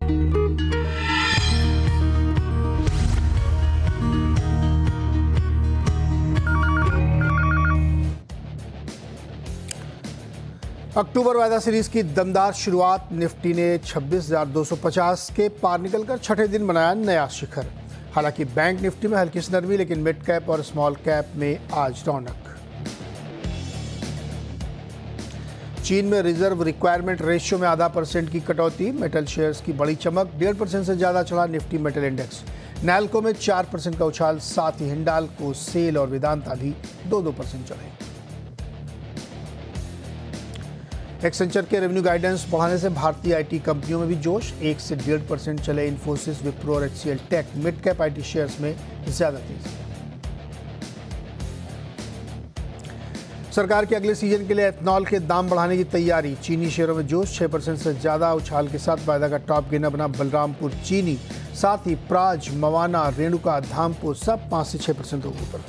अक्टूबर वायदा सीरीज की दमदार शुरुआत। निफ्टी ने 26,250 के पार निकलकर छठे दिन बनाया नया शिखर। हालांकि बैंक निफ्टी में हल्की सी नरमी, लेकिन मिड कैप और स्मॉल कैप में आज रौनक। चीन में रिजर्व रिक्वायरमेंट रेशियो में % की कटौती। मेटल शेयर्स की बड़ी चमक, 1.5% से ज्यादा चढ़ा निफ्टी मेटल इंडेक्स। नैल्को में 4% का उछाल, साथ ही हिंडाल्को, सेल और वेदांता भी 2% चढ़े। एक्सेंचर के रेवेन्यू गाइडेंस बढ़ाने से भारतीय आईटी कंपनियों में भी जोश। 1 से 1.5% चले इन्फोसिस, विप्रो और HCL टेक। मिड कैप आईटी शेयर्स में ज्यादा तेजी। सरकार के अगले सीजन के लिए एथनॉल के दाम बढ़ाने की तैयारी। चीनी शेयरों में जोश, 6% से ज्यादा उछाल के साथ वायदा का टॉप गेनर बना बलरामपुर चीनी। साथ ही प्राज, मवाना, रेणुका, धामपुर सब 5 से 6% ऊपर।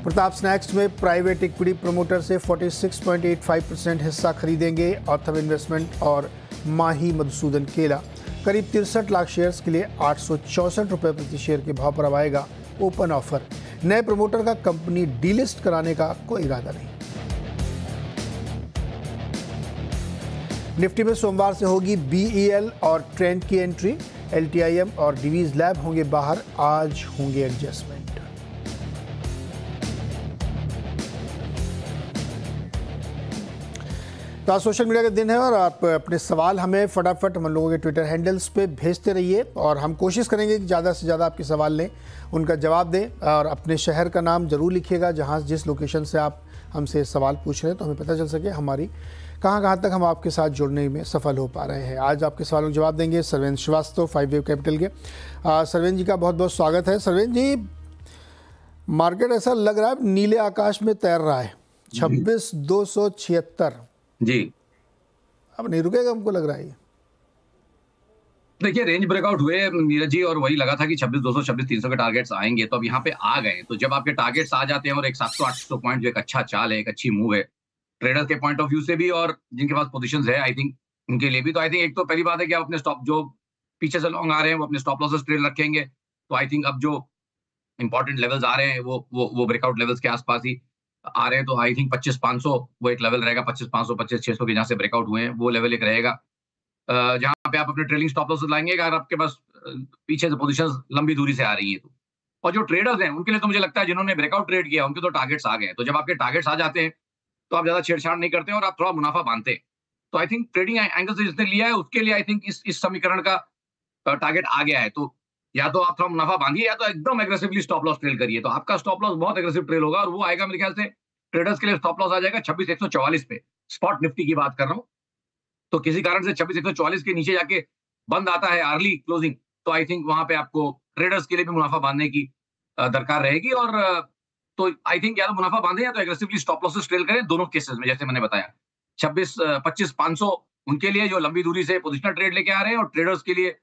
प्रताप स्नैक्स में प्राइवेट इक्विटी प्रमोटर से 46.85% हिस्सा खरीदेंगे ऑर्थम इन्वेस्टमेंट और माही मधुसूदन केला। करीब 63 लाख शेयर्स के लिए 864 रुपये प्रति शेयर के भाव पर अब आएगा ओपन ऑफर। नए प्रमोटर का कंपनी डीलिस्ट कराने का कोई इरादा नहीं। निफ्टी में सोमवार से होगी BEL और ट्रेंड की एंट्री। LTIM और डिवीज लैब होंगे बाहर। आज होंगे एडजस्टमेंट। तो आज सोशल मीडिया का दिन है और आप अपने सवाल हमें फटाफट हम लोगों के ट्विटर हैंडल्स पे भेजते रहिए और हम कोशिश करेंगे कि ज़्यादा से ज़्यादा आपके सवाल लें, उनका जवाब दें। और अपने शहर का नाम ज़रूर लिखिएगा जहाँ जिस लोकेशन से आप हमसे सवाल पूछ रहे हैं, तो हमें पता चल सके हमारी कहाँ तक हम आपके साथ जुड़ने में सफल हो पा रहे हैं। आज आपके सवालों का जवाब देंगे सरवेन श्रीवास्तव, 5 वेव कैपिटल के। सरवेन जी का बहुत बहुत स्वागत है। सरवेन जी, मार्केट ऐसा लग रहा है नीले आकाश में तैर रहा है। 26,276 जी, अब नहीं रुकेगा, हमको लग रहा है। देखिए रेंज ब्रेकआउट हुए नीरज जी, और वही लगा था कि 26,200 26,300 के टारगेट्स आएंगे, तो अब यहाँ पे आ गए। तो जब आपके टारगेट्स आ जाते हैं और एक 700-800 पॉइंट जो एक अच्छा चाल है, एक अच्छी मूव है ट्रेडर्स के पॉइंट ऑफ व्यू से भी और जिनके पास पोजीशंस है, आई थिंक उनके लिए भी। तो आई थिंक एक तो पहली बात है कि आप अपने स्टॉप जो पीछे से लॉन्ग आ रहे हैं वो अपने स्टॉप लॉसेस ट्रेड रखेंगे। तो आई थिंक अब जो इंपॉर्टेंट लेवल्स आ रहे हैं वो ब्रेकआउट लेवल्स के आसपास ही आ रहे हैं। तो आई थिंक 25,500 वो एक लेवल रहेगा। 25,500 25,600 के जहाँ से ब्रेकआउट हुए हैं वो लेवल एक रहेगा जहाँ पे आप अपने ट्रेलिंग स्टॉप लॉसेस लाएंगे अगर आपके पास पीछे से पोजीशंस लंबी दूरी से आ रही है तो। और जो ट्रेडर्स हैं उनके लिए तो मुझे लगता है जिन्होंने ब्रेकआउट ट्रेड किया उनके तो टारगेट्स आ गए हैं। तो जब आपके टारगेट्स आ जाते हैं तो आप ज्यादा छेड़छाड़ नहीं करते और आप थोड़ा मुनाफा बांधते हैं। तो आई थिंक ट्रेडिंग एंगल से जिसने लिया है उसके लिए आई थिंक इस समीकरण का टारगेट आ गया है। तो या तो आप थोड़ा मुनाफा बांधिए या तो एकदम एग्रेसिवली स्टॉप लॉस ट्रेल करिए। तो आपका स्टॉप लॉस बहुत एग्रेसिव ट्रेल होगा और वो आएगा मेरे ख्याल से ट्रेडर्स के लिए स्टॉप लॉस आ जाएगा 26,144 पे। स्पॉट निफ्टी की बात कर रहा हूँ। तो किसी कारण से 26,144 के नीचे जाके बंद आता है अर्ली क्लोजिंग, तो आई थिंक वहां पे आपको ट्रेडर्स के लिए भी मुनाफा बांधने की दरकार रहेगी। और तो आई थिंक या तो मुनाफा बांधे या तो एग्रेसिवली स्टॉप लॉसेस ट्रेल करें। दोनों केसेस में जैसे मैंने बताया 25,500 उनके लिए जो लंबी दूरी से पोजिशनल ट्रेड लेके आ रहे हैं और ट्रेडर्स के लिए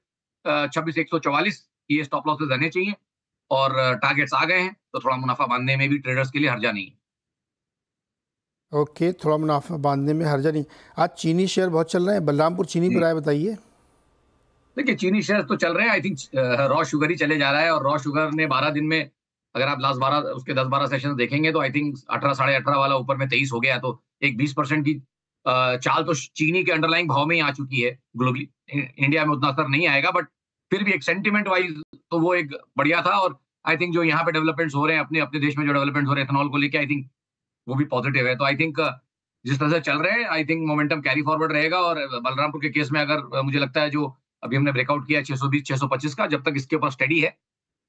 26,144 ये स्टॉप लॉसेस रहने चाहिए। और टारगेट्स आ गए हैं तो थोड़ा मुनाफा बांधने में भी ट्रेडर्स के लिए हर्जा नहीं है। ओके, थोड़ा मुनाफा बांधने में हर्जा नहीं। आज चीनी शेयर बहुत चल रहे हैं, बलरामपुर चीनी पर राय बताइए। देखिए चीनी शेयर तो चल रहे हैं। आई थिंक रॉ शुगर ही चले जा रहा है और रॉ शुगर ने 12 दिन में अगर आप लास्ट 12 उसके 10-12 सेशन देखेंगे तो आई थिंक 18 साढ़े 18 वाला ऊपर में 23 हो गया। तो एक 20% की चाल तो चीनी के अंडरलाइंग भाव में ही आ चुकी है। ग्लोबली इंडिया में उतना असर नहीं आएगा बट फिर भी एक सेंटिमेंट वाइज तो वो एक बढ़िया था। और आई थिंक जो यहाँ पे डेवलपमेंट्स हो रहे हैं अपने अपने देश में जो डेवलपमेंट्स हो रहे हैं एथेनॉल को लेकर, आई थिंक वो भी पॉजिटिव है। तो आई थिंक जिस तरह से चल रहे हैं I think momentum carry forward रहेगा। और बलरामपुर के केस में अगर मुझे लगता है जो अभी हमने ब्रेकआउट किया 620 625 का, जब तक इसके ऊपर स्टडी है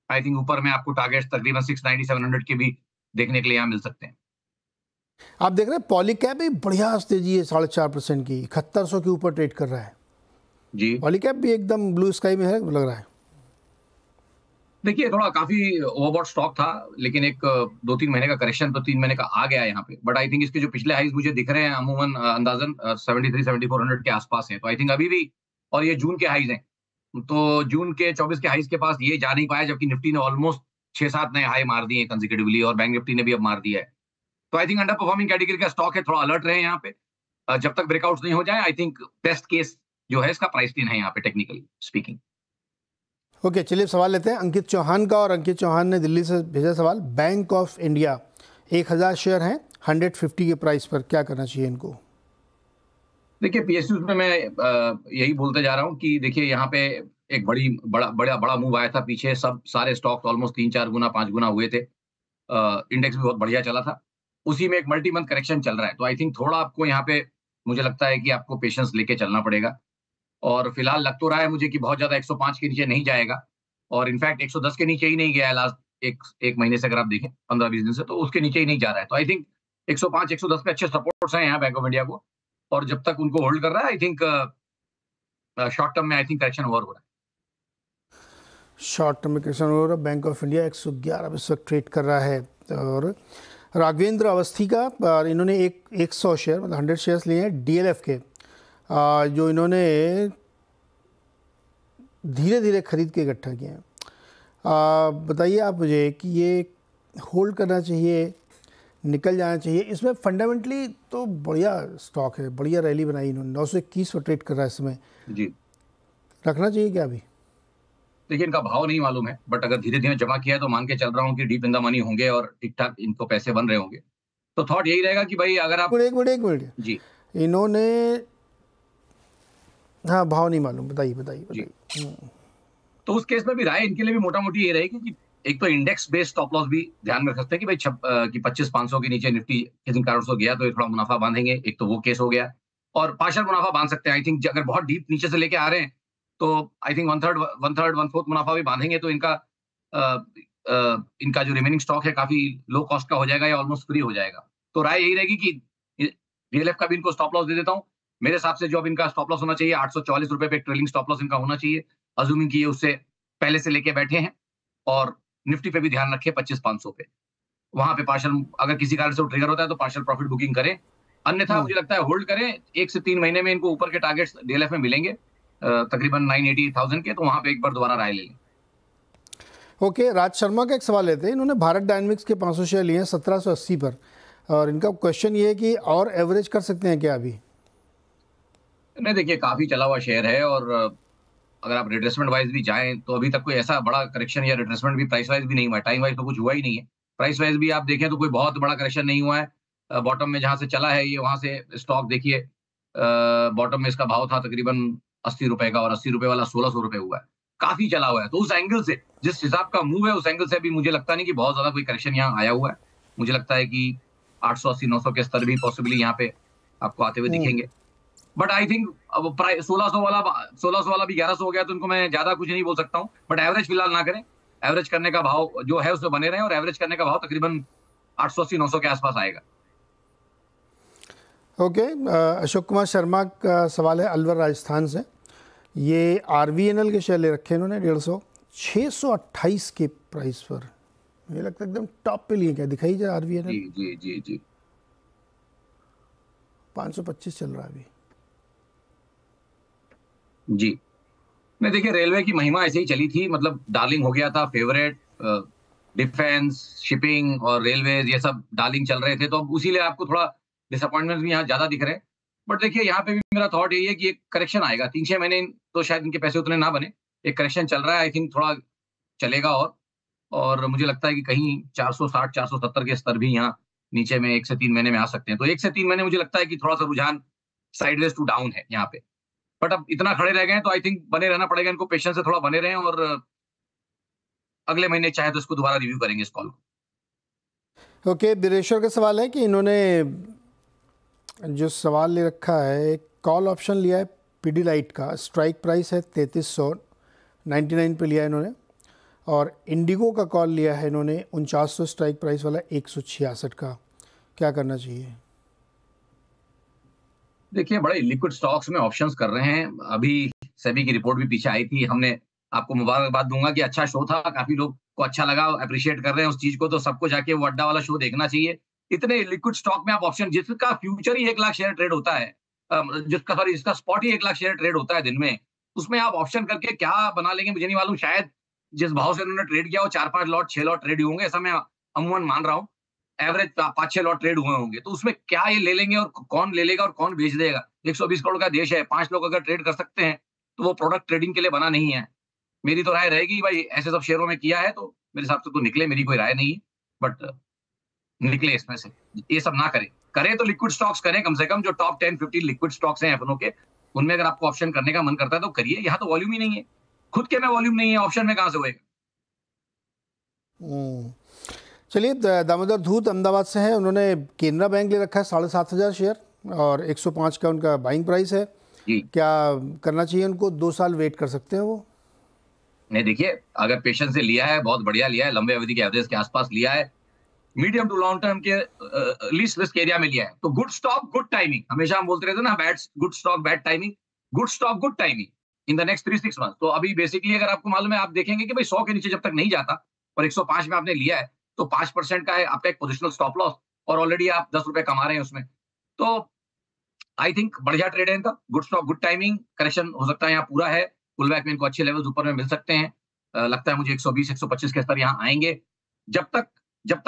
आई थिंक ऊपर में आपको टारगेट्स तकरीबन 690 700 के भी देखने के लिए यहाँ मिल सकते हैं। आप देख रहे हैं पॉलीकैप भी बढ़िया तेजी है, 4.5% की 7100 के ऊपर ट्रेड कर रहा है जी। पॉलीकैप भी एकदम ब्लू स्काई में है लग रहा है। देखिए थोड़ा काफी ओवरबॉट स्टॉक था लेकिन एक 2-3 महीने का करेक्शन तो 3 महीने का आ गया यहाँ पे। बट आई थिंक इसके जो पिछले हाईज मुझे दिख रहे हैं अमूमन अंदाजन 73-7400 के आसपास है। तो आई थिंक अभी भी, और ये जून के हाईज हैं, तो जून के 24 के हाईज के पास ये जा नहीं पाया, जबकि निफ्टी ने ऑलमोस्ट 6-7 नए हाई मार दिए कंसेक्यूटिवली और बैंक निफ्टी ने भी अब मार दिया है। तो I think under performing category का स्टॉक है, थोड़ा अलर्ट रहे यहाँ पे। जब तक ब्रेकआउट्स नहीं हो जाए, आई थिंक बेस्ट केस जो है इसका प्राइस इन है यहाँ पे टेक्निकली स्पीकिंग। ओके, चलिए सवाल लेते हैं अंकित चौहान का। और अंकित चौहान ने दिल्ली से भेजा सवाल। बैंक ऑफ इंडिया 1000 शेयर हैं 150 के प्राइस पर, क्या करना चाहिए इनको? देखिए पीएसयू में मैं यही बोलते जा रहा हूँ कि देखिए यहाँ पे एक बड़ा मूव आया था पीछे, सब सारे स्टॉक्स ऑलमोस्ट 3-4 गुना 5 गुना हुए थे, इंडेक्स भी बहुत बढ़िया चला था, उसी में एक मल्टी मंथ करेक्शन चल रहा है। तो आई थिंक थोड़ा आपको यहाँ पे मुझे लगता है कि आपको पेशेंस लेके चलना पड़ेगा। और फिलहाल लग तो रहा है मुझे कि बहुत ज्यादा 105 के नीचे नहीं जाएगा, और इनफैक्ट 110 के नीचे ही नहीं गया है लास्ट एक महीने से, अगर आप देखें 15-20 दिन से, तो उसके नीचे ही नहीं जा रहा है। तो आई थिंक 105 110 पे अच्छे सपोर्ट्स हैं यहाँ बैंक ऑफ इंडिया को, और जब तक उनको होल्ड कर रहा है आई थिंक शॉर्ट टर्म में आई थिंक करेक्शन ओवर हो रहा है। शॉर्ट टर्म में करेक्शन हो रहा है। बैंक ऑफ इंडिया 111 इस वक्त ट्रेड कर रहा है। और राघवेंद्र अवस्थी का, इन्होंने 100 शेयर मतलब 100 शेयर्स लिए हैं डीएलएफ के, जो इन्होंने धीरे धीरे खरीद के इकट्ठा किए हैं। बताइए आप मुझे कि ये होल्ड करना चाहिए, निकल जाना चाहिए? इसमें फंडामेंटली तो बढ़िया स्टॉक है, बढ़िया रैली बनाई इन्होंने, 921 पर ट्रेड कर रहा है इस समय जी। रखना चाहिए क्या अभी? देखिए इनका भाव नहीं मालूम है, बट अगर धीरे धीरे जमा किया है तो मान के चल रहा हूँ कि डीप इन द मनी होंगे और ठीक ठाक इनको पैसे बन रहे होंगे। तो थॉट यही रहेगा कि भाई अगर आप एक मिनट जी, इन्होंने, हाँ भाव नहीं मालूम, बताइए। तो उस केस में भी राय इनके लिए भी मोटा मोटी ये रहेगी कि एक तो इंडेक्स बेस्ड स्टॉप लॉस भी ध्यान में रख सकते हैं कि भाई 25,500 के नीचे निफ्टी किसी कारण से गया तो ये थोड़ा मुनाफा बांधेंगे, एक तो वो केस हो गया। और पार्शियल मुनाफा बांध सकते हैं आई थिंक, अगर बहुत डीप नीचे से लेके आ रहे हैं तो आई थिंक 1/4 मुनाफा भी बांधेंगे तो इनका जो रिमेनिंग स्टॉक है काफी लो कॉस्ट का हो जाएगा या ऑलमोस्ट फ्री हो जाएगा। तो राय यही रहेगी कि डीएलएफ का भी इनको स्टॉप लॉस दे देता हूँ। मेरे हिसाब से जो अब इनका स्टॉप लॉस होना चाहिए 844 रुपए पे एक ट्रेलिंग स्टॉप लॉस इनका होना चाहिए, अज्यूमिंग कि ये उससे पहले से लेके बैठे हैं। और निफ्टी पे भी ध्यान रखें 25,500 पे, वहां पे पार्शियल अगर किसी कारण से वो ट्रिगर होता है तो पार्शियल प्रॉफिट बुकिंग करें, अन्यथा मुझे लगता है होल्ड करें। 1 से 3 महीने में इनको ऊपर के टारगेट्स डीएलएफ में मिलेंगे तकरीबन 980,000 के, तो वहां पे एक बार दोबारा राय ले लें। ओके, राज शर्मा का एक सवाल लेते हैं। इन्होंने भारत डायनेमिक्स के 500 शेयर लिए हैं 1780 पर, और इनका क्वेश्चन ये है कि और एवरेज कर सकते हैं क्या अभी? नहीं देखिए काफी चला हुआ शेयर है, और अगर आप रिट्रेसमेंट वाइज भी जाएं तो अभी तक कोई ऐसा बड़ा करेक्शन या रिट्रेसमेंट भी प्राइस वाइज भी नहीं हुआ है, टाइम वाइज तो कुछ हुआ ही नहीं है। प्राइस वाइज भी आप देखें तो कोई बहुत बड़ा करेक्शन नहीं हुआ है। बॉटम में जहां से चला है ये, वहां से स्टॉक देखिए, बॉटम में इसका भाव था तकरीबन 80 रुपए का, और 80 रुपए वाला 1600 रुपए हुआ है, काफी चला हुआ है। तो उस एंगल से, जिस हिसाब का मूव है उस एंगल से भी मुझे लगता नहीं कि बहुत ज्यादा कोई करेक्शन यहाँ आया हुआ है। मुझे लगता है कि 880-900 के स्तर भी पॉसिबली यहाँ पे आपको आते हुए दिखेंगे। बट आई थिंक अब प्राइस 1600 वाला भी 1100 हो गया, तो इनको मैं ज्यादा कुछ नहीं बोल सकता हूँ। बट एवरेज फिलहाल ना करें, एवरेज करने का भाव जो है उसमें बने रहे, और एवरेज करने का भाव तकरीबन 880-900 के आसपास आएगा। ओके, अशोक कुमार शर्मा का सवाल है अलवर राजस्थान से। ये आरवीएनएल के शेयर ले रखे हैं इन्होंने 150, 628 के प्राइस पर, मुझे लगता है एकदम टॉप पे लिए। क्या दिखाई जाए आरवीएनएल? जी जी जी जी 525 चल रहा है अभी। जी नहीं देखिए रेलवे की महिमा ऐसे ही चली थी, मतलब डार्लिंग हो गया था, फेवरेट, डिफेंस, शिपिंग और रेलवे ये सब डार्लिंग चल रहे थे, तो अब उसी लिए आपको थोड़ा डिसअपॉइंटमेंट भी यहाँ ज्यादा दिख रहे हैं। बट देखिए यहाँ पे भी मेरा थॉट यही है कि एक करेक्शन आएगा, 3-6 महीने तो शायद इनके पैसे उतने ना बने, एक करेक्शन चल रहा है, आई थिंक थोड़ा चलेगा। और मुझे लगता है कि कहीं 460-470 के स्तर भी यहाँ नीचे में 1 से 3 महीने में आ सकते हैं। तो 1 से 3 महीने मुझे लगता है कि थोड़ा सा रुझान साइडवेज टू डाउन है यहाँ पे। बट अब इतना खड़े रह गए हैं तो आई थिंक बने रहना पड़ेगा इनको, पेशेंस से थोड़ा बने रहें, और अगले महीने चाहे तो इसको दोबारा रिव्यू करेंगे इस कॉल को। ओके, बिरेश्वर का सवाल है कि इन्होंने जो सवाल ले रखा है, कॉल ऑप्शन लिया है पीडीलाइट का, स्ट्राइक प्राइस है 3399 पे लिया है इन्होंने, और इंडिगो का कॉल लिया है इन्होंने 4900 स्ट्राइक प्राइस वाला 166 का, क्या करना चाहिए? देखिए बड़े लिक्विड स्टॉक्स में ऑप्शंस कर रहे हैं। अभी सेबी की रिपोर्ट भी पीछे आई थी, हमने आपको मुबारकबाद दूंगा कि अच्छा शो था, काफी लोग को अच्छा लगा, अप्रिशिएट कर रहे हैं उस चीज को, तो सबको जाके वो अड्डा वाला शो देखना चाहिए। इतने लिक्विड स्टॉक में आप ऑप्शन, जिसका फ्यूचर ही 1 लाख शेयर ट्रेड होता है, जिसका स्पॉट ही 1 लाख शेयर ट्रेड होता है दिन में, उसमें आप ऑप्शन करके क्या बना लेंगे मुझे नहीं मालूम। शायद जिस भाव से उन्होंने ट्रेड किया वो 4-5 लॉट 6 लॉट ट्रेड होंगे, ऐसा मैं अमूमन मान रहा हूँ। एवरेज 5-6 लॉट ट्रेड हुए होंगे, तो उसमें क्या ये ले लेंगे और कौन ले लेगा और कौन बेच देगा? 120 करोड़ का देश है, 5 लोग अगर ट्रेड कर सकते हैं, तो वो प्रोडक्ट ट्रेडिंग के लिए बना नहीं है। मेरी तो राय रहेगी भाई ऐसे सब शेयरों में किया है तो मेरे हिसाब से तो निकले, मेरी कोई राय नहीं है, बट निकले इसमें से। ये सब ना करें। करें तो लिक्विड स्टॉक्स करें कम से कम, जो टॉप 10-15 लिक्विड स्टॉक्स हैं एफएनओ के, उनमें अगर आपको ऑप्शन करने का मन करता है तो करिए। यहाँ तो वॉल्यूम ही नहीं है। खुद के में वॉल्यूम नहीं है, ऑप्शन में कहाँ से होएगा? चलिए, दामोदर धूत अहमदाबाद से हैं, उन्होंने केनरा बैंक ले रखा है 7,500 शेयर और 105 का उनका बाइंग प्राइस है। जी। क्या करना चाहिए उनको? 2 साल वेट कर सकते हैं वो? नहीं, देखिए, अगर पेशेंस से लिया है, बहुत बढ़िया लिया है, लंबे अवधि के एवरेज के आसपास लिया है, मीडियम टू लॉन्ग टर्म के लीस्ट रिस्क एरिया में लिया है, तो गुड स्टॉक गुड टाइमिंग। हमेशा हम बोलते रहते हैं ना, bad good stock bad timing, good stock good timing in the next 3-6 month. तो अभी बेसिकली अगर आपको मालूम है, आप देखेंगे कि भाई 100 के नीचे जब तक नहीं जाता और 105 में आपने लिया है, तो 5% का है आपका एक पोजिशनल स्टॉप लॉस, और ऑलरेडी आप 10 रुपए कमा रहे हैं उसमें। तो आई थिंक बढ़िया ट्रेड है इनका, good stock good timing. Correction हो सकता है यहाँ पूरा है, पुल बैक में इनको अच्छे लेवल्स ऊपर में मिल सकते हैं। लगता है मुझे 120-125 के स्तर यहाँ आएंगे। जब तक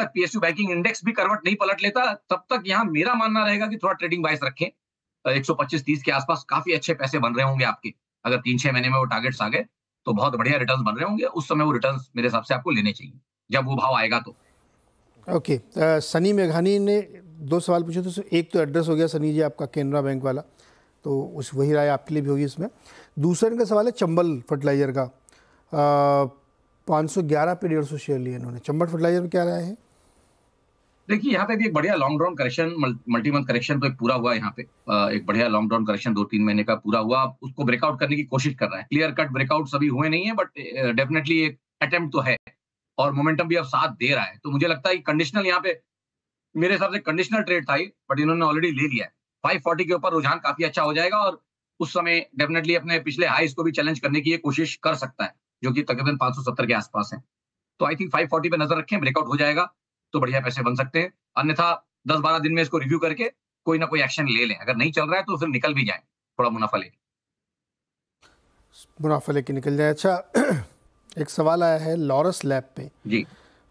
पीएसयू बैंकिंग इंडेक्स भी करवट नहीं पलट लेता, तब तक यहाँ मेरा मानना रहेगा कि थोड़ा ट्रेडिंग बाइस रखें। 125-30 के आसपास काफी अच्छे पैसे बन रहे होंगे आपके। अगर 3-6 महीने में वो टारगेट्स आ गए तो बहुत बढ़िया रिटर्न बन रहे होंगे। उस समय वो रिटर्न मेरे हिसाब से आपको लेने चाहिए, जब वो भाव आएगा तो। ओके, सनी मेघानी ने 2 सवाल पूछे, तो एक तो एड्रेस हो गया सनी जी आपका केनरा बैंक वाला, तो उस वही राय आपके लिए भी होगी इसमें। दूसरा इनका सवाल है चंबल फर्टिलाइजर का। 511 पे 150 शेयर लिए इन्होंने। चंबल फर्टिलाइजर में क्या राय है? देखिए, यहाँ पे भी एक बढ़िया long drawn correction, multi month correction तो एक पूरा हुआ यहाँ पे। एक बढ़िया लॉन्ग ड्रॉन करेक्शन 2-3 महीने का पूरा हुआ। उसको ब्रेकआउट करने की कोशिश कर रहा है। क्लियर कट ब्रेकआउट सभी हुए नहीं है, बट डेफिनेटली एक अटेम्प्ट तो है और मोमेंटम भी अब साथ दे रहा है। तो मुझे लगता है कि कंडीशनल यहाँ पे, मेरे हिसाब से कंडीशनल ट्रेड था ये, बट इन्होंने ऑलरेडी ले लिया है। 540 के ऊपर रुझान काफी अच्छा हो जाएगा और उस समय डेफिनेटली अपने पिछले हाईज को भी चैलेंज करने की ये कोशिश कर सकता है, जो कि तकरीबन 570 के आसपास है। तो आई थिंक 540 पे नजर रखें, ब्रेकआउट हो जाएगा तो बढ़िया पैसे बन सकते हैं। अन्यथा 10-12 दिन में इसको रिव्यू करके कोई ना कोई एक्शन ले लें। अगर नहीं चल रहा है तो फिर निकल भी जाए, थोड़ा मुनाफा लेके। मुनाफा लेके निकल जाए। अच्छा, एक सवाल आया है लॉरस लैब पे जी।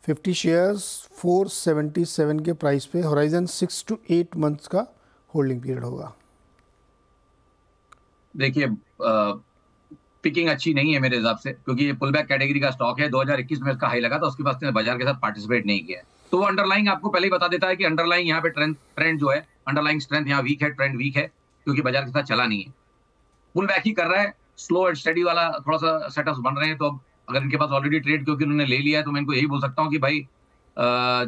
50 शेयर्स 477 के प्राइस पे, होराइजन 6 to 8 मंथ्स का होल्डिंग पीरियड होगा। देखिए, पिकिंग अच्छी नहीं है मेरे हिसाब से, क्योंकि ये पुल बैक कैटेगरी का स्टॉक है। 2021 में इसका हाई लगा था, उसके बाद इसने बाजार के साथ पार्टिसिपेट नहीं किया है। तो वो अंडरलाइंग आपको पहले ही बता देता है कि अंडरलाइंग यहाँ पे ट्रेंड जो है, अंडरलाइंग स्ट्रेंथ यहाँ वीक है, ट्रेंड वीक है, क्योंकि बाजार के साथ चला नहीं है। पुल बैक ही कर रहा है, स्लो एंड स्टडी वाला थोड़ा सा सेटअप्स बन रहे हैं। तो अब अगर इनके पास ऑलरेडी ट्रेड क्योंकि उन्होंने ले लिया है, तो मैं इनको यही बोल सकता हूँ कि भाई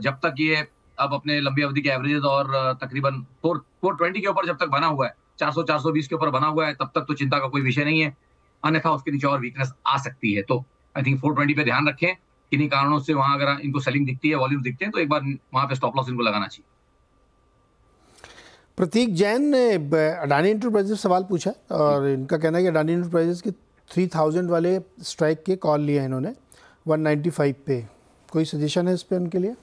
जब तक ये अब अपने लंबी अवधि के एवरेजेस और तकरीबन 420 के ऊपर जब तक बना हुआ है, 400-420 के ऊपर बना हुआ है, तब तक तो चिंता का कोई विषय नहीं है। अन्यथा उसके नीचे और वीकनेस आ सकती है। तो आई थिंक 420 पे ध्यान रखें। किन्हीं कारणों से वहां अगर इनको सेलिंग दिखती है, वॉल्यूम दिखते हैं, तो एक बार वहां पे स्टॉप लॉस इनको लगाना चाहिए। प्रतीक जैन ने अडानी इंटरप्राइजेस सवाल पूछा और इनका कहना है कि अडानी इंटरप्राइजेस के 3000 वाले स्ट्राइक के कॉल लिए हैं इन्होंने 195 पे। कोई सजेशन है इस पे उनके लिए?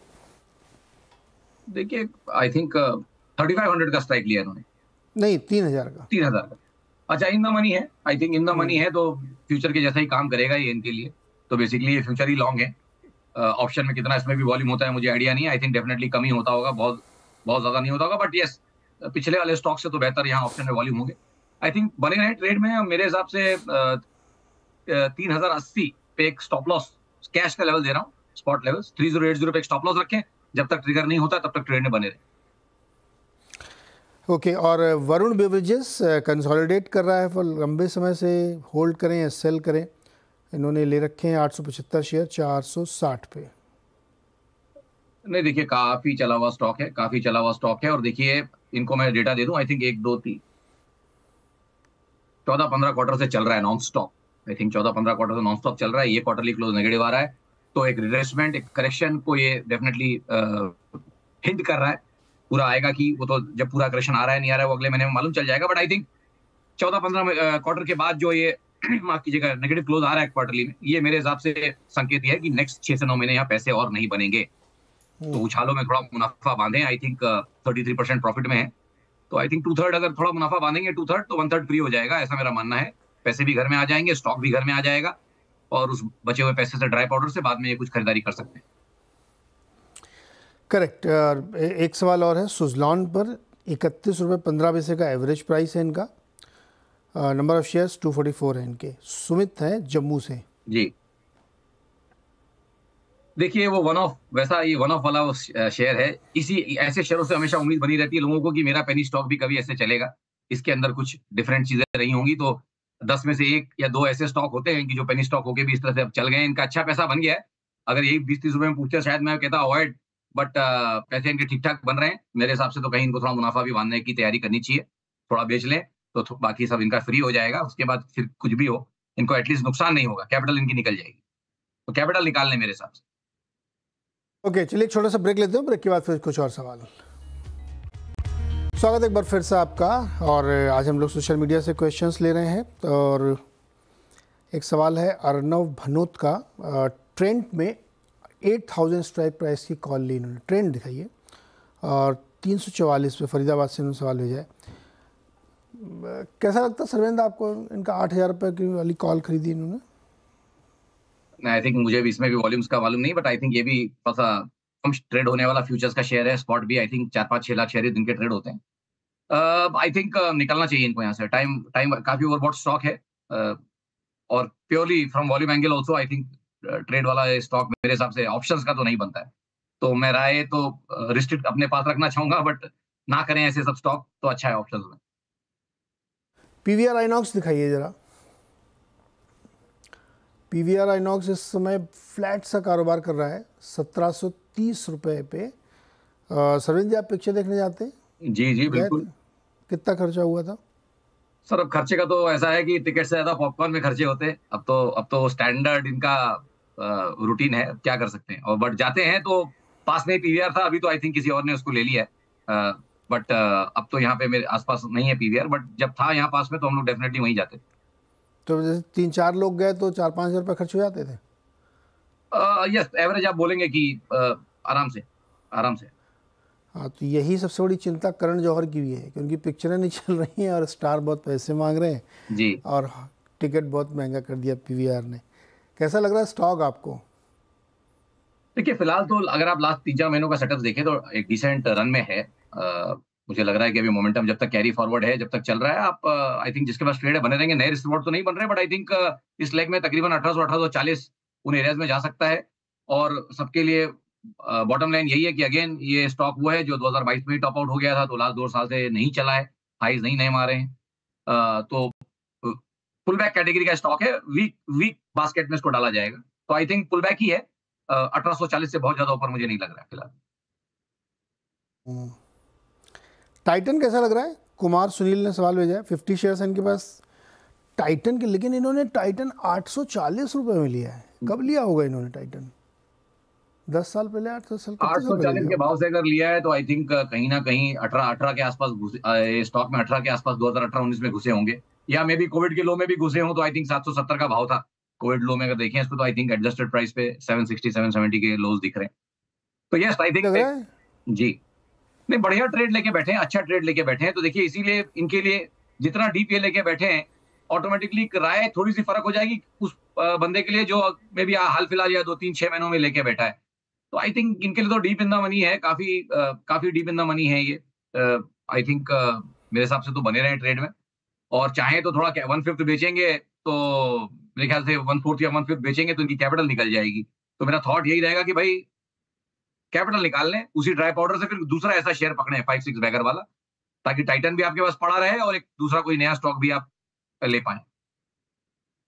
देखिए, आई थिंक 3500 का स्ट्राइक लिया इन्होंने। नहीं, 3000 का। 3000 का। अच्छा, इन द मनी है। I think in the money है तो फ्यूचर के जैसा ही काम करेगा ये इनके लिए। तो बेसिकली ये फ्यूचर ही लॉन्ग है। ऑप्शन में कितना इसमें भी वॉल्यूम होता है मुझे आइडिया नहीं है। आई थिंक डेफिनेटली कम ही होता होगा, बहुत बहुत ज्यादा नहीं होता होगा, बट यस, पिछले वाले स्टॉक से तो बेहतर यहाँ ऑप्शन में वॉल्यूम होंगे। आई थिंक बने रहे ट्रेड में। मेरे हिसाब से 3080 पे एक स्टॉप लॉस कैश का लेवल दे रहा हूँ, स्पॉट लेवल्स 3080 पे एक स्टॉप लॉस रखें। जब तक ट्रिगर नहीं होता तब तक ट्रेड में बने रहे। ओके, और वरुण बेवरेजेस कंसोलिडेट कर रहा है फॉर लंबे समय से, होल्ड करें या सेल करें? इन्होंने ले रखे हैं 875 शेयर 460 पे। नहीं, देखिए, काफी चला हुआ स्टॉक है, काफी चला हुआ स्टॉक है। और देखिए, इनको मैं डेटा दे दूं, आई थिंक 1 2 3 14-15 क्वार्टर से चल रहा है non stop. I think 14-15 quarter से नॉन स्टॉप चल रहा है। ये क्वार्टरली क्लोज नेगेटिव आ रहा है, तो एक रिट्रेसमेंट, एक करेक्शन को ये डेफिनेटली हिंट कर रहा है। पूरा आएगा कि वो तो जब पूरा करेक्शन आ रहा है नहीं आ रहा है वो अगले महीने में मालूम चल जाएगा। बट आई थिंक 14-15 क्वार्टर के बाद जो ये माफ कीजिएगा नेगेटिव क्लोज आ रहा है क्वार्टरली में, ये मेरे हिसाब से संकेत ये है कि नेक्स्ट 6 से 9 महीने यहाँ पैसे और नहीं बनेंगे। तो उछालों में थोड़ा मुनाफा बांधे। आई थिंक 33% प्रॉफिट में है, तो आई थिंक 2/3 अगर थोड़ा मुनाफा बांधेंगे, 2/3 तो 1/3 फ्री हो जाएगा, ऐसा मेरा मानना है। पैसे भी घर में आ जाएंगे, स्टॉक भी घर में आ जाएगा, और उस बचे हुए पैसे से ड्राई पाउडर से बाद में ये कुछ खरीदारी कर सकते हैं। करेक्ट। एक सवाल और है, सुजलॉन पर 31 रुपये 15 पैसे का एवरेज प्राइस है इनका। नंबर ऑफ शेयर्स 244 है इनके। सुमित है जम्मू से। जी, देखिए वो ये वन ऑफ वाला वो शेयर है। इसी ऐसे शेयरों से हमेशा उम्मीद बनी रहती है लोगों को कि मेरा पेनी स्टॉक भी कभी ऐसे चलेगा। इसके अंदर कुछ डिफरेंट चीजें रही होंगी, तो 10 में से 1 या 2 ऐसे स्टॉक होते हैं कि जो पेनी स्टॉक होके भी इस तरह से अब चल गए हैं। इनका अच्छा पैसा बन गया है। अगर यही 20-30 रुपए में पूछते शायद मैं कहता अवॉइड, बट पैसे इनके ठीक-ठाक बन रहे हैं। मेरे हिसाब से तो कहीं इनको थोड़ा मुनाफा भी बाँधने की तैयारी करनी चाहिए। थोड़ा बेच लें तो बाकी सब इनका फ्री हो जाएगा। उसके बाद फिर कुछ भी हो, इनको एटलीस्ट नुकसान नहीं होगा, कैपिटल इनकी निकल जाएगी। तो कैपिटल निकाल लें मेरे हिसाब से। ओके, चलिए एक छोटा सा ब्रेक लेते हैं। ब्रेक के बाद फिर कुछ और सवाल। स्वागत है एक बार फिर से आपका। और आज हम लोग सोशल मीडिया से क्वेश्चंस ले रहे हैं। और एक सवाल है अर्नव भनोत का। ट्रेंड में 8000 स्ट्राइक प्राइस की कॉल ली इन्होंने। ट्रेंड दिखाइए। और 344 पे फरीदाबाद से इन्होंने सवाल भेजा है। कैसा लगता है सर्वेंद्र आपको, इनका 8000 रुपये की वाली कॉल खरीदी इन्होंने? आई थिंक मुझे भी इसमें भी वॉल्यूम्स का मालूम नहीं, बट आई थिंक ये भी थोड़ा सा कम ट्रेड होने वाला फ्यूचर्स का शेयर है। स्पॉट भी आई थिंक 4-5-6 लाख शेयर दिन के ट्रेड होते हैं। आई थिंक निकलना चाहिए इनको यहाँ से। टाइम टाइम काफी ओवरबॉट स्टॉक है। और purely from volume angle also I think trade वाला स्टॉक मेरे हिसाब से ऑप्शंस का तो नहीं बनता है। तो मैं राय तो रिस्ट्रिक्ट अपने पास रखना चाहूंगा, बट ना करें ऐसे सब स्टॉक, तो अच्छा है ऑप्शंस में। पीवीआर आइनॉक्स दिखाइए जरा। पीवीआर आइनॉक्स इस समय फ्लैट सा कारोबार कर रहा है 1730 रुपये पे। सरविंद जी, आप पिक्चर देखने जाते हैं? जी जी बिल्कुल। कितना खर्चा हुआ था? सर अब खर्चे का तो ऐसा है कि टिकट से ज्यादा पॉपकॉर्न में खर्चे होते हैं। अब तो स्टैंडर्ड इनका रूटीन है, क्या कर सकते हैं। और बट जाते हैं तो पास में पीवीआर था, अभी तो आई थिंक किसी और ने उसको ले लिया है। बट अब तो यहाँ पे मेरे आसपास नहीं है पीवीआर, बट जब था यहाँ पास में तो हम लोग डेफिनेटली वहीं जाते थे। तो जैसे 3-4 लोग गए तो 4-5 हज़ार रुपये खर्च हो जाते थे? यस, एवरेज आप बोलेंगे कि आराम से आराम से। हाँ, तो यही सबसे बड़ी चिंता करण जौहर की भी है, क्योंकि पिक्चरें नहीं चल रही हैं और स्टार बहुत पैसे मांग रहे हैं जी। और टिकट बहुत महंगा कर दिया पीवीआर ने। कैसा लग रहा है स्टॉक आपको? देखिए फिलहाल तो अगर आप लास्ट 3-4 महीनों का सेटअप देखें तो एक डिसेंट रन में है। मुझे लग रहा है कि अभी मोमेंटम जब तक कैरी फॉरवर्ड है, जब तक चल रहा है, आप आई थिंक जिसके पास ट्रेड है बने रहेंगे। नए रिस्क रिवॉर्ड तो नहीं बन रहे, बट आई थिंक इस लेग में तकरीबन 1800-1840 उन एरियाज में जा सकता है। और सबके लिए बॉटम लाइन यही है कि अगेन ये स्टॉक वो है जो 2022 में ही टॉप आउट हो गया था, तो लास्ट 2 साल से नहीं चला है, हाईज नहीं नए मारे हैं। तो पुल बैक कैटेगरी का स्टॉक है, वीक वीक बास्केट में इसको डाला जाएगा। तो आई थिंक पुल बैक ही है। 1840 से बहुत ज्यादा ऊपर मुझे नहीं लग रहा है फिलहाल। टाइटन कैसा लग रहा है? कुमार सुनील ने सवाल भेजा है। 50 शेयर्स हैं इनके पास टाइटन के, लेकिन इन्होंने टाइटन 840 रुपये में लिया है। कब लिया होगा इन्होंने टाइटन? 10 साल पहले? 8 साल? 840 के भाव से अगर लिया है तो आई थिंक कहीं ना कहीं 18 के आसपास स्टॉक में 18 के आसपास 2018-19 में घुसे होंगे, या मे बी कोविड के लो में भी घुसे हों। तो आई थिंक 770 का भाव था कोविड लो में। अगर देखें इसको तो आई थिंक एडजस्टेड प्राइस पे 760-770 के लोज दिख रहे हैं। तो यस आई थिंक जी नहीं, बढ़िया ट्रेड लेके बैठे हैं, अच्छा ट्रेड लेके बैठे हैं। तो देखिए इसीलिए इनके लिए जितना डीप ये लेके बैठे हैं, ऑटोमेटिकली राय थोड़ी सी फर्क हो जाएगी उस बंदे के लिए जो मे बी हाल फिलहाल या 2-3-6 महीनों में लेके बैठा है। तो आई थिंक इनके लिए तो डीप इन द मनी है, काफी डीप इन द मनी है ये। आई थिंक मेरे हिसाब से तो बने रहे ट्रेड में। और चाहे तो थोड़ा 1/5 बेचेंगे तो मेरे ख्याल से 1/4 या 1/5 बेचेंगे तो इनकी कैपिटल निकल जाएगी। तो मेरा थॉट यही रहेगा कि भाई कैपिटल निकाल लें, उसी ड्राई पाउडर से फिर दूसरा ऐसा शेयर पकड़े 5-6 बैगर वाला, ताकि टाइटन भी आपके पास पड़ा रहे और एक दूसरा कोई नया स्टॉक भी आप ले पाए।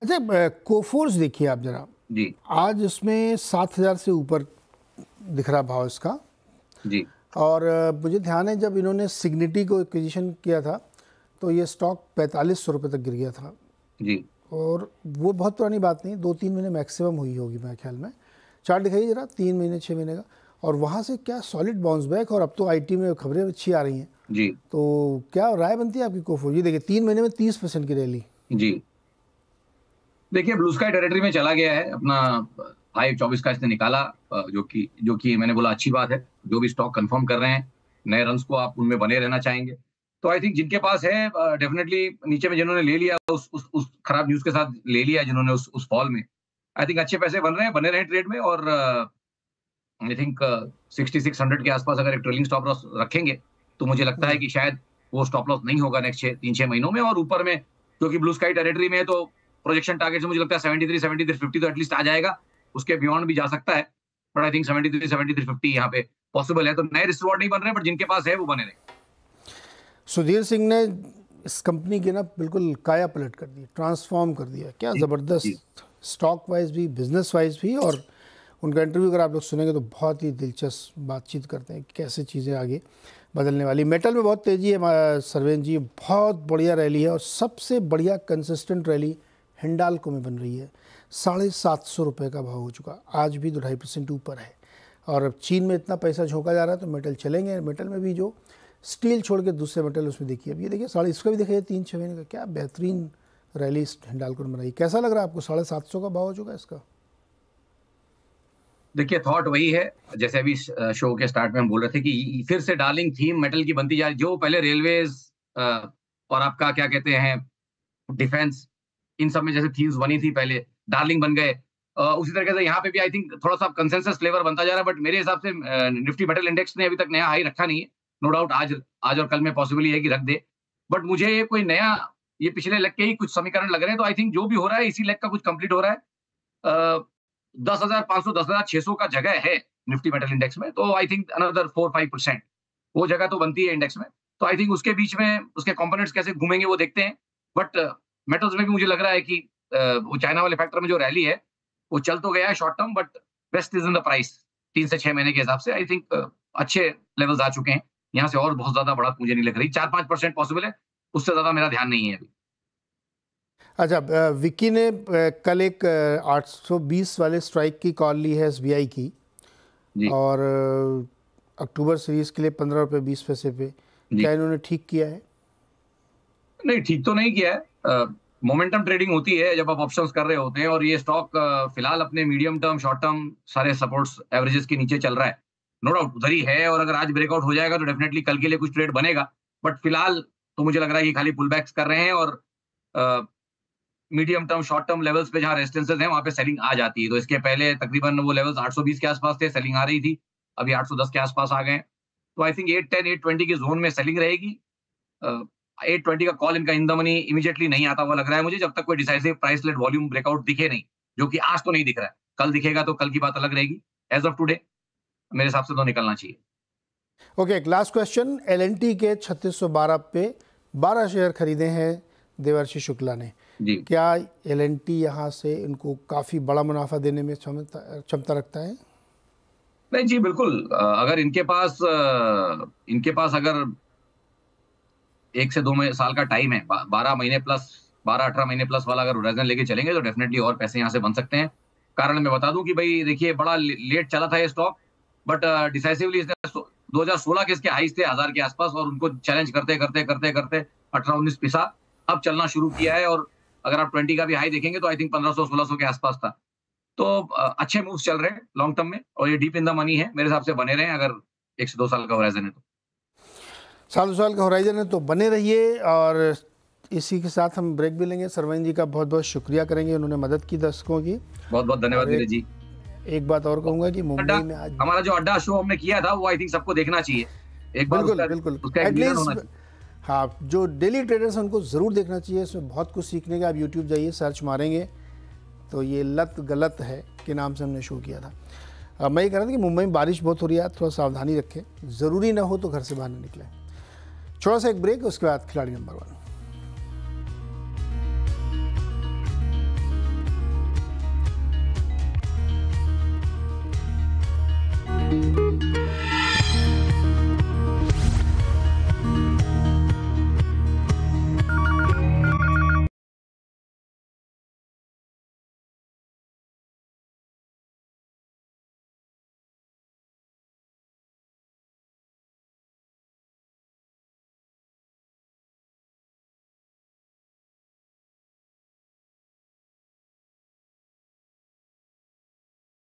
अच्छा, कोफोर्स देखिए आप जरा जी। आज इसमें 7000 से ऊपर दिख रहा भाव इसका जी। और मुझे ध्यान है जब इन्होंने सिग्निटी को एक्विजिशन किया था तो ये स्टॉक 4500 रुपये तक गिर गया था जी। और वो बहुत पुरानी बात नहीं, 2-3 महीने मैक्सिमम हुई होगी मेरे ख्याल में। चार्ट दिखाइए जरा, 3 महीने 6 महीने का, और वहाँ से क्या सॉलिड बाउंस बैक। और अब तो आईटी में खबरें अच्छी आ रही हैं जी। तो क्या राय बनती है आपकी कोफोर्स? ये देखिए 3 महीने में 30% की रैली। जी देखिए ब्लू स्काई टेरिटरी में चला गया है, अपना हाई 24 का इसने निकाला, जो कि मैंने बोला अच्छी बात है। जो भी स्टॉक कंफर्म कर रहे हैं नए रन्स को, आप उनमें बने रहना चाहेंगे। तो आई थिंक जिनके पास है डेफिनेटली नीचे में जिन्होंने ले लिया उस खराब न्यूज के साथ ले लिया जिन्होंने उस फॉल में, आई थिंक अच्छे पैसे बन रहे हैं, बने रहे ट्रेड में। और आई थिंक 6600 के आसपास अगर एक ट्रेलिंग स्टॉप लॉस रखेंगे तो मुझे लगता है कि शायद वो स्टॉप लॉस नहीं होगा नेक्स्ट 3-6 महीनों में। और ऊपर में क्योंकि ब्लू स्काई टेरिटरी में है तो प्रोजेक्शन टारगेट से मुझे लगता है 73-50 तो एटलीस्ट आ जाएगा, उसके बियॉन्ड भी जा सकता है। बट आई थिंक 73-50 यहाँ पे पॉसिबल है। तो नए रिस्क रिवॉर्ड नहीं बन रहे, बट जिनके पास है वो बने रहे। सुधीर सिंह ने इस कंपनी के ना बिल्कुल काया पलट कर दी, ट्रांसफॉर्म कर दिया। क्या ज़बरदस्त, स्टॉक वाइज भी, बिजनेस वाइज भी। और उनका इंटरव्यू अगर आप लोग सुनेंगे तो बहुत ही दिलचस्प बातचीत करते हैं, कैसे चीज़ें आगे बदलने वाली। मेटल में बहुत तेज़ी है सरवेन जी, बहुत बढ़िया रैली है। और सबसे बढ़िया कंसिस्टेंट रैली हिंडाल्को में बन रही है। 750 रुपये का भाव हो चुका, आज भी 2.5% ऊपर है। और अब चीन में इतना पैसा झोंका जा रहा है तो मेटल चलेंगे। मेटल में भी जो स्टील छोड़ के दूसरे मेटल उसमें देखिए, अब ये देखिए इसका भी देखिए 3-6 महीने का क्या बेहतरीन रैली हिंडाल्को ने बनाई। कैसा लग रहा है आपको? 750 का भाव हो चुका है इसका। देखिए थॉट वही है, जैसे अभी शो के स्टार्ट में हम बोल रहे थे कि फिर से डार्लिंग थीम मेटल की बनती जा रही। जो पहले रेलवेज और आपका क्या कहते हैं डिफेंस, इन सब में जैसे थीम्स बनी थी पहले, डार्लिंग बन गए। उसी तरीके से यहाँ पे भी आई थिंक थोड़ा सा कंसेंसस फ्लेवर बनता जा रहा है। बट मेरे हिसाब से निफ्टी मेटल इंडेक्स ने अभी तक नया हाई रखा नहीं है। नो डाउट आज और कल में पॉसिबल है कि रख दे, बट मुझे ये कोई नया, ये पिछले लेग के ही कुछ समीकरण लग रहे हैं। तो आई थिंक जो भी हो रहा है इसी लेग का कुछ कंप्लीट हो रहा है। 10,500 10,600 का जगह है निफ्टी मेटल इंडेक्स में, तो आई थिंक अनदर 4-5% वो जगह तो बनती है इंडेक्स में। तो आई थिंक उसके बीच में उसके कंपोनेंट्स कैसे घूमेंगे वो देखते हैं। बट मेटल्स में भी मुझे लग रहा है कि वो चाइना वाले फैक्टर में जो रैली है वो चल तो गया है short term, but best is in the price. 3 से 6 महीने के हिसाब से आई थिंक अच्छे लेवल्स आ चुके हैं। यहाँ से और बहुत ज्यादा बढ़त मुझे नहीं लग रही। 4-5% पॉसिबल है, उससे ज्यादा मेरा ध्यान नहीं है अभी। अच्छा, विक्की ने कल एक 820 वाले स्ट्राइक की कॉल ली है SBI की जी। और अक्टूबर सीरीज के लिए 15 रुपये 20 पैसे पे, क्या इन्होंने ठीक किया है? नहीं, ठीक तो नहीं किया है। मोमेंटम ट्रेडिंग होती है जब आप ऑप्शंस कर रहे होते हैं, और ये स्टॉक फिलहाल अपने मीडियम टर्म शॉर्ट टर्म सारे सपोर्ट्स एवरेजेस के नीचे चल रहा है। नो डाउट उधर ही है, और अगर आज ब्रेकआउट हो जाएगा तो डेफिनेटली कल के लिए कुछ ट्रेड बनेगा। बट फिलहाल तो मुझे लग रहा है कि खाली पुल बैक्स कर रहे हैं, और medium term short term levels पे जहां रेजिस्टेंसेस हैं वहां पे सेलिंग आ जाती है। तो इसके पहले तकरीबन वो लेवल्स 820 के आसपास थे, सेलिंग आ रही थी। अभी 810 के आसपास आ गए। तो आई थिंक 810 820 के जोन में सेलिंग रहेगी। 820 का कॉल इनका इन द मनी इमीडिएटली नहीं आता हुआ लग रहा है मुझे, जब तक कोई decisive price late volume breakout दिखे नहीं, जो कि आज तो नहीं दिख रहा है। कल दिखेगा तो कल की बात अलग रहेगी। एज ऑफ टुडे मेरे हिसाब से तो निकलना चाहिए। ओके, एक लास्ट क्वेश्चन। L&T के 3612 पे 12 शेयर खरीदे हैं देवर्षि शुक्ला ने जी। क्या L&T यहाँ से इनको काफी बड़ा मुनाफा देने में क्षमता रखता है? नहीं जी, बिल्कुल। अगर इनके पास अगर 1 से 2 साल का टाइम है, 12 महीने प्लस 12-18 महीने प्लस वाला अगर होराइजन लेके चलेंगे तो डेफिनेटली और पैसे यहाँ से बन सकते हैं। कारण मैं बता दूं कि भाई देखिए बड़ा लेट चला था ये स्टॉक, बट डिसाइसिवली इसने 2016 के इसके हाईज थे 1000 के आसपास, और उनको चैलेंज करते 18-19 पिसा, अब चलना शुरू किया है। और अगर आप 20 का भी हाई देखेंगे तो आई थिंक 1500-1600 के आसपास था। तो अच्छे मूव्स चल रहे हैं लॉन्ग टर्म में, और ये डीप इन द मनी है मेरे हिसाब से, बने रहे अगर 1 से 2 साल का होराइजन है तो। 7 साल का होराइजन है तो बने रहिए। और इसी के साथ हम ब्रेक भी लेंगे। सरवण जी का बहुत बहुत शुक्रिया करेंगे, उन्होंने मदद की दर्शकों की। बहुत बहुत धन्यवाद नीरज जी। एक बात और कहूंगा कि मुंबई में आज हमारा जो अड्डा शो हमने किया था वो आई थिंक सबको देखना चाहिए एक बार। बिल्कुल एटलीस्ट, हाँ, जो डेली ट्रेडर्स उनको ज़रूर देखना चाहिए। इसमें बहुत कुछ सीखने का। आप यूट्यूब जाइए, सर्च मारेंगे तो ये लत गलत है के नाम से हमने शो किया था। मैं ये कह रहा था कि मुंबई में बारिश बहुत हो रही है, थोड़ा सावधानी रखें, ज़रूरी ना हो तो घर से बाहर न निकलें। छोटा सा एक ब्रेक, उसके बाद खिलाड़ी नंबर 1।